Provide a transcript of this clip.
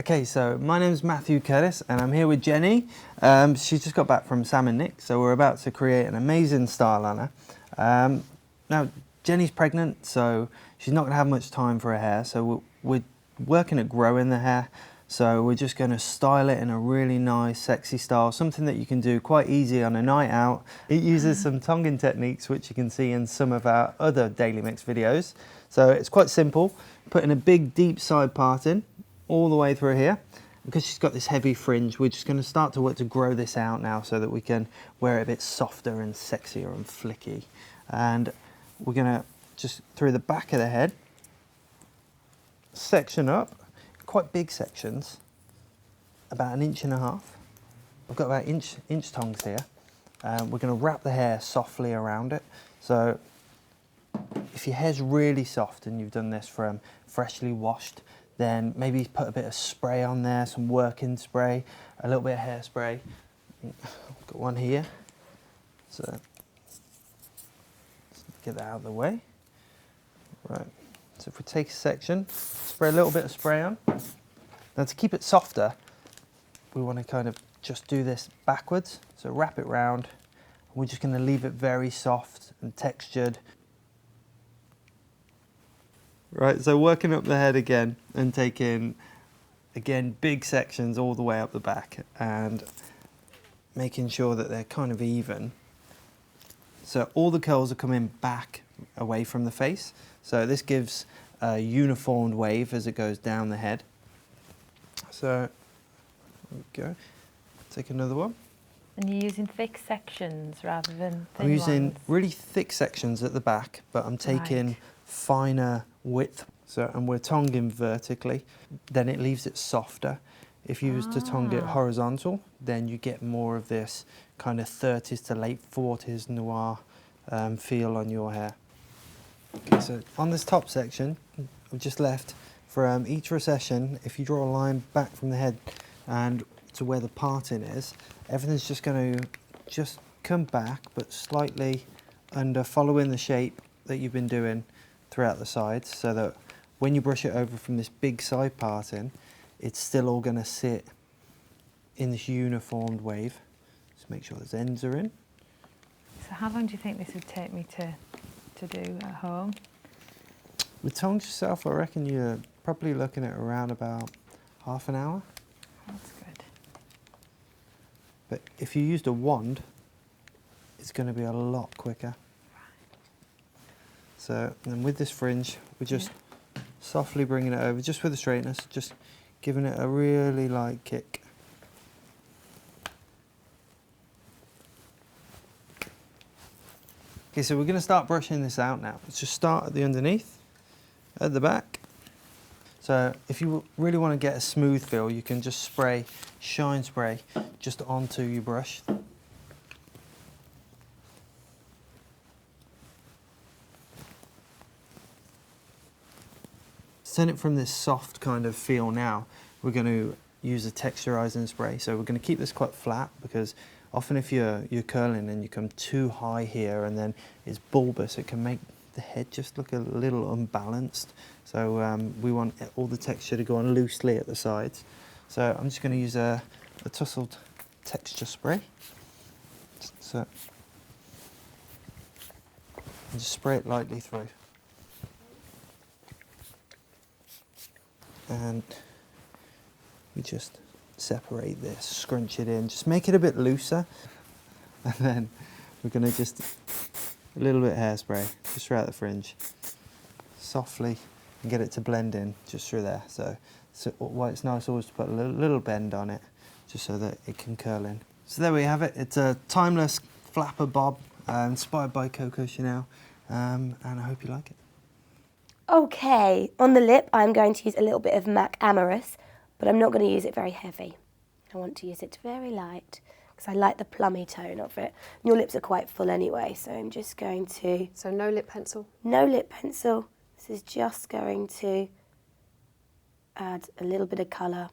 Okay, so my name is Matthew Curtis and I'm here with Jenny. She's just got back from Sam and Nick, so we're about to create an amazing style on her. Now, Jenny's pregnant, so she's not going to have much time for her hair, so we're working at growing the hair. So we're just going to style it in a really nice, sexy style, something that you can do quite easy on a night out. It uses some tonging techniques, which you can see in some of our other Daily Mix videos. So it's quite simple, putting a big, deep side part in, all the way through here. Because she's got this heavy fringe, we're just going to start to work to grow this out now so that we can wear it a bit softer and sexier and flicky. And we're going to just through the back of the head, section up, quite big sections, about 1.5 inches. I've got about inch tongs here. We're going to wrap the hair softly around it. So if your hair's really soft and you've done this from freshly washed, then maybe put a bit of spray on there, some working spray, a little bit of hairspray. I've got one here. So let's get that out of the way. Right, so if we take a section, spray a little bit of spray on. Now to keep it softer, we want to kind of just do this backwards. So wrap it round. We're just going to leave it very soft and textured. Right, so working up the head again and taking, again, big sections all the way up the back and making sure that they're kind of even. So all the curls are coming back away from the face. So this gives a uniformed wave as it goes down the head. So, there we go. Take another one. And you're using thick sections rather than thin I'm using ones. really thick sections at the back, but I'm taking finer width. So, and we're tonging vertically, then it leaves it softer. If you was to tongue it horizontal, then you get more of this kind of 30s to late 40s noir feel on your hair. Okay, so on this top section, I've just left from each recession, if you draw a line back from the head and to where the parting is, everything's just going to just come back, but slightly under, following the shape that you've been doing throughout the sides, so that when you brush it over from this big side parting, it's still all going to sit in this uniformed wave. Just make sure those ends are in. So how long do you think this would take me to do at home? With tongs yourself, I reckon you're probably looking at around about half an hour. That's good. But if you used a wand, it's going to be a lot quicker. So, and then with this fringe, we're just softly bringing it over, just with the straightness, just giving it a really light kick. Okay, so we're going to start brushing this out now. Let's just start at the underneath, at the back. So if you really want to get a smooth feel, you can just spray, shine spray, just onto your brush. Turn it from this soft kind of feel now, we're going to use a texturizing spray. So we're going to keep this quite flat because often if you're curling and you come too high here and then it's bulbous, it can make the head just look a little unbalanced. So we want all the texture to go on loosely at the sides. So I'm just going to use a tousled texture spray. So, and just spray it lightly through. And we just separate this, scrunch it in, just make it a bit looser. And then we're going to just, a little bit of hairspray, just throughout the fringe, softly, and get it to blend in just through there. So why it's nice always to put a little bend on it, just so that it can curl in. So there we have it. It's a timeless flapper bob, inspired by Coco Chanel, and I hope you like it. Okay, on the lip I'm going to use a little bit of MAC Amorous, but I'm not going to use it very heavy. I want to use it very light because I like the plummy tone of it. And your lips are quite full anyway, so I'm just going to... So no lip pencil? No lip pencil. This is just going to add a little bit of colour